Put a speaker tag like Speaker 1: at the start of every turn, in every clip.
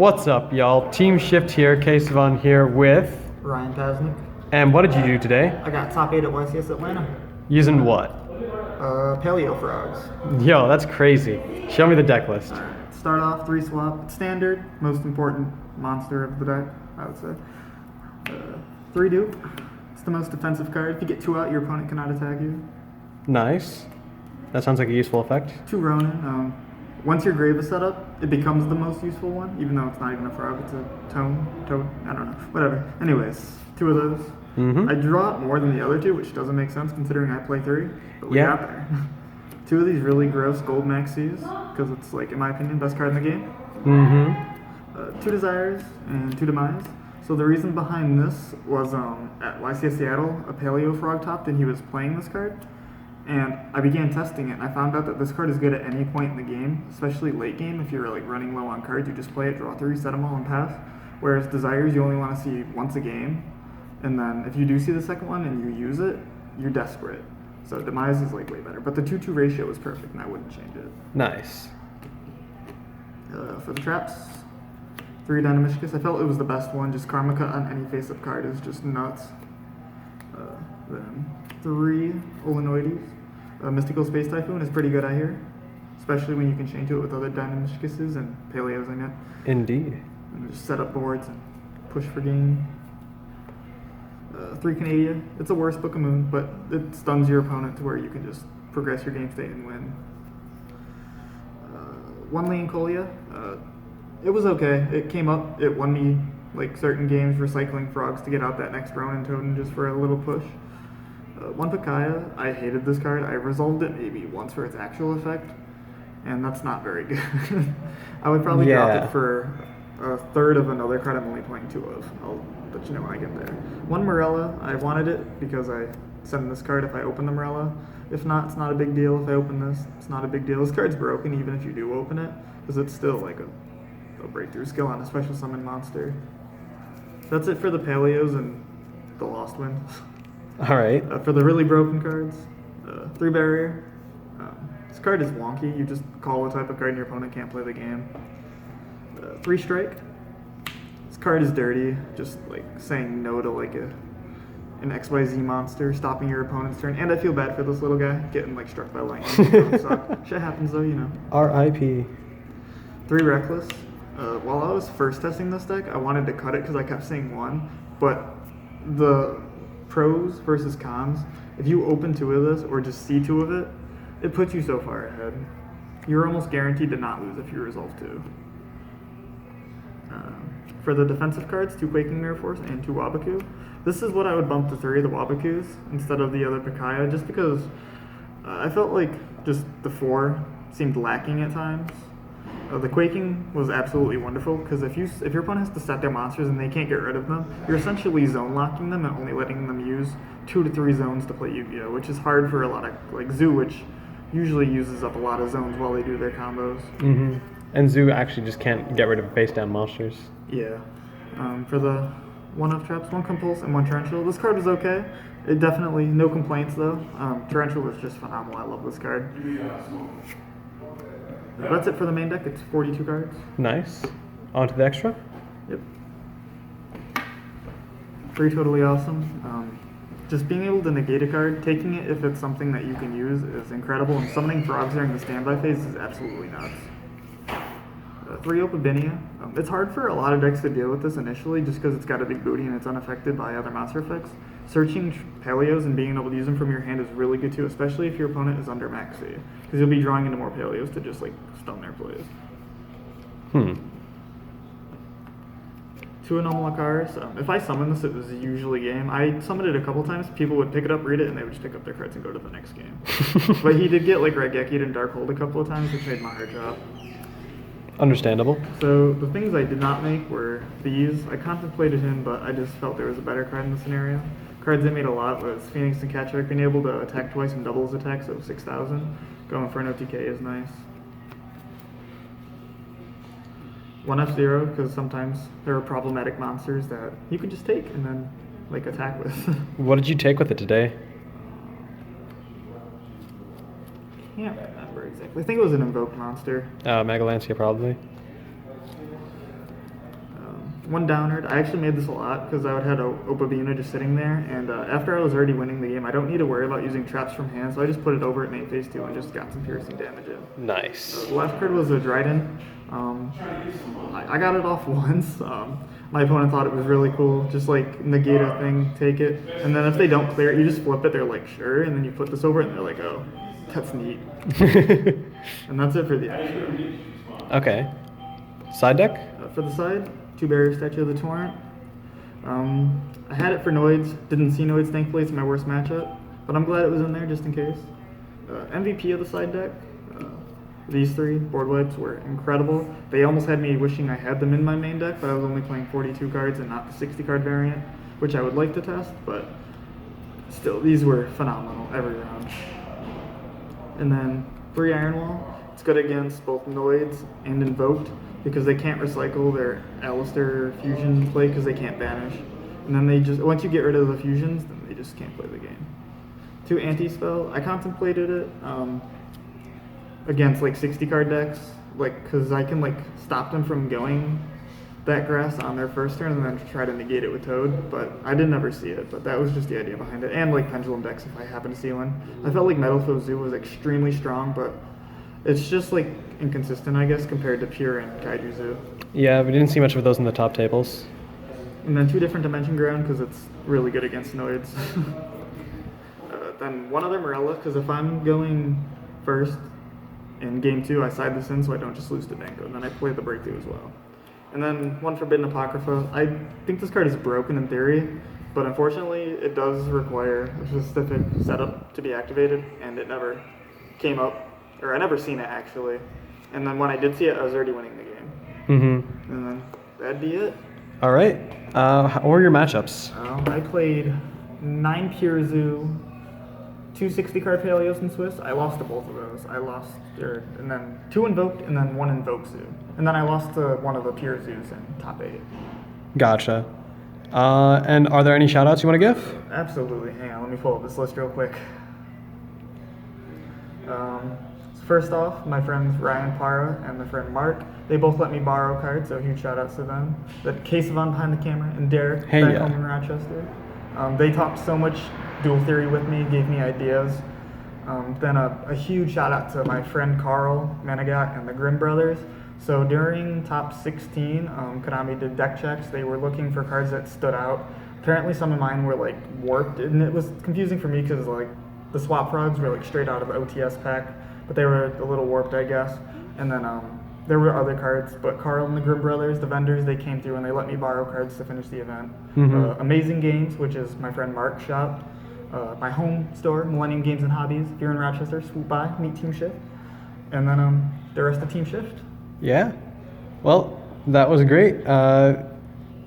Speaker 1: What's up, y'all? Team Shift here, Kesavan here with...
Speaker 2: Ryan Pasnik.
Speaker 1: And what did you do today?
Speaker 2: I got top 8 at YCS Atlanta.
Speaker 1: Using what?
Speaker 2: Paleo Frogs.
Speaker 1: Yo, that's crazy. Show me the deck list.
Speaker 2: Alright, start off 3 swap. Standard, most important monster of the deck, I would say. 3 dupe. It's the most defensive card. If you get 2 out, your opponent cannot attack you.
Speaker 1: Nice. That sounds like a useful effect.
Speaker 2: 2 Ronin. Once your grave is set up, it becomes the most useful one, even though it's not even a frog, it's a toad, I don't know, whatever. Anyways, 2 of those. I draw more than the other 2, which doesn't make sense considering I play 3, but we got there. 2 of these really gross gold maxis, because it's, like, in my opinion, best card in the game. 2 Desires and 2 Demise. So the reason behind this was at YCS Seattle, a Paleo Frog topped, and he was playing this card. And I began testing it, and I found out that this card is good at any point in the game, especially late game. If you're like running low on cards, you just play it, draw 3, set them all, and pass. Whereas Desires, you only want to see once a game, and then if you do see the second one and you use it, you're desperate. So Demise is like way better, but the 2-2 ratio is perfect, and I wouldn't change it.
Speaker 1: Nice.
Speaker 2: For the traps, 3 Dynamishkus. I felt it was the best one. Just Karma Cut on any face-up card is just nuts. Then 3 Olenoides. Mystical Space Typhoon is pretty good, I hear. Especially when you can chain to it with other Dynamishkuses and Paleos in it.
Speaker 1: Indeed.
Speaker 2: And just set up boards and push for game. 3 Canada. It's a worse Book of Moon, but it stuns your opponent to where you can just progress your game state and win. 1 Lean Colia. It was okay. It came up. It won me like certain games recycling frogs to get out that next Ronin Totem just for a little push. 1 Pacaya, I hated this card. I resolved it maybe once for its actual effect, and that's not very good. I would probably drop it for a third of another card I'm only playing 2 of. I'll let you know when I get there. 1 Morella, I wanted it because I send this card if I open the Morella. If not, it's not a big deal. If I open this, it's not a big deal. This card's broken even if you do open it, because it's still like a breakthrough skill on a special summon monster. That's it for the Paleos and the Lost Winds.
Speaker 1: All right.
Speaker 2: For the really broken cards, 3 Barrier. This card is wonky. You just call a type of card and your opponent can't play the game. 3 Strike. This card is dirty. Just like saying no to like an XYZ monster, stopping your opponent's turn. And I feel bad for this little guy getting like struck by lightning. Shit happens though, you know.
Speaker 1: R.I.P.
Speaker 2: 3 Reckless. While I was first testing this deck, I wanted to cut it because I kept seeing 1, but the pros versus cons, if you open 2 of this or just see 2 of it, it puts you so far ahead. You're almost guaranteed to not lose if you resolve 2. For the defensive cards, 2 Quaking Mirror Force and 2 Wabaku. This is what I would bump to 3 of the Wabakus instead of the other Pacaya, just because I felt like just the 4 seemed lacking at times. The Quaking was absolutely wonderful because if your opponent has to set their monsters and they can't get rid of them, you're essentially zone locking them and only letting them use 2 to 3 zones to play Yugioh, which is hard for a lot of like Zoo, which usually uses up a lot of zones while they do their combos.
Speaker 1: And Zoo actually just can't get rid of face down monsters.
Speaker 2: Yeah. For the 1-off traps, 1 Compulse and 1 Torrential. This card was okay. It definitely no complaints though. Torrential was just phenomenal. I love this card. That's it for the main deck. It's 42 cards.
Speaker 1: Nice. On to the extra?
Speaker 2: Yep. 3 totally awesome. Just being able to negate a card, taking it if it's something that you can use is incredible, and summoning frogs during the standby phase is absolutely nuts. 3 Opabinia. It's hard for a lot of decks to deal with this initially just because it's got a big booty and it's unaffected by other monster effects. Searching Paleos and being able to use them from your hand is really good too, especially if your opponent is under Maxi, because you'll be drawing into more Paleos to just like stun their plays. 2 Anomalakaris. If I summon this, it was usually game. I summoned it a couple times. People would pick it up, read it, and they would just pick up their cards and go to the next game. But he did get like Raigeki and Darkhold a couple of times, which made my heart drop.
Speaker 1: Understandable.
Speaker 2: So the things I did not make were these. I contemplated him, but I just felt there was a better card in the scenario. Cards I made a lot was Phoenix and Catchback, being able to attack twice and double his attack, so 6,000. Going for an OTK is nice. 1 F-Zero, because sometimes there are problematic monsters that you can just take and then like attack with.
Speaker 1: What did you take with it today?
Speaker 2: Can't remember exactly. I think it was an invoked monster.
Speaker 1: Megalancia, probably.
Speaker 2: one downer. I actually made this a lot because I would have Opabina just sitting there, and after I was already winning the game, I don't need to worry about using traps from hand, so I just put it over at main phase 2 and just got some piercing damage in.
Speaker 1: Nice.
Speaker 2: The last card was a Dryden. I got it off once. My opponent thought it was really cool, just like negate a thing, take it, and then if they don't clear it, you just flip it, they're like, sure, and then you flip this over and they're like, oh, that's neat. And that's it for the extra.
Speaker 1: Okay. Side deck?
Speaker 2: For the side, 2 barrier statue of the Torrent. I had it for Noids, didn't see Noids, thankfully, it's my worst matchup, but I'm glad it was in there just in case. MVP of the side deck, these 3 board wipes were incredible. They almost had me wishing I had them in my main deck, but I was only playing 42 cards and not the 60 card variant, which I would like to test, but still, these were phenomenal every round. And then 3 Iron Wall. It's good against both Noids and Invoked because they can't recycle their Alistair fusion play because they can't banish. And then they just, once you get rid of the fusions, then they just can't play the game. 2 Anti-Spell. I contemplated it against like 60 card decks, like because I can like stop them from going that grass on their first turn and then try to negate it with Toad, but I didn't ever see it, but that was just the idea behind it. And like Pendulum decks if I happen to see one. I felt like Metalfoe Zoo was extremely strong, but it's just like inconsistent, I guess, compared to Pure and Kaiju Zoo.
Speaker 1: Yeah, we didn't see much of those in the top tables.
Speaker 2: And then 2 different Dimension Ground because it's really good against Noids. Then 1 other Morella because if I'm going first in game 2, I side this in so I don't just lose to Danko, and then I play the Breakthrough as well. And then 1 Forbidden Apocrypha. I think this card is broken in theory, but unfortunately it does require a specific setup to be activated, and it never came up, or I never seen it actually. And then when I did see it, I was already winning the game.
Speaker 1: Mm-hmm.
Speaker 2: And then that'd be it.
Speaker 1: All right. What were your matchups?
Speaker 2: I played 9 Pure Zoo, 2 60-card Paleos and Swiss. I lost to both of those. I lost, and then 2 Invoked, and then 1 Invoke Zoo. And then I lost to one of the Pure Zoos in top 8.
Speaker 1: Gotcha. And are there any shout-outs you want to give?
Speaker 2: Absolutely. Hang on, let me pull up this list real quick. First off, my friends Ryan Para and my friend Mark, they both let me borrow cards, so huge shout outs to them. The Casavon behind the camera and Derek back home in Rochester. They talked so much dual theory with me, gave me ideas. Then a huge shout out to my friend Carl Manigat and the Grimm brothers. So during top 16, Konami did deck checks. They were looking for cards that stood out. Apparently some of mine were like warped, and it was confusing for me because like the swap frogs were like straight out of the OTS pack, but they were a little warped, I guess. And then there were other cards, but Carl and the Grimm brothers, the vendors, they came through and they let me borrow cards to finish the event. Mm-hmm. Amazing Games, which is my friend Mark's shop. My home store, Millennium Games and Hobbies. If you're in Rochester, swoop by, meet Team Shift. And then the rest of Team Shift.
Speaker 1: Yeah. Well, that was great.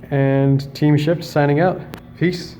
Speaker 1: And Team Shift signing out. Peace.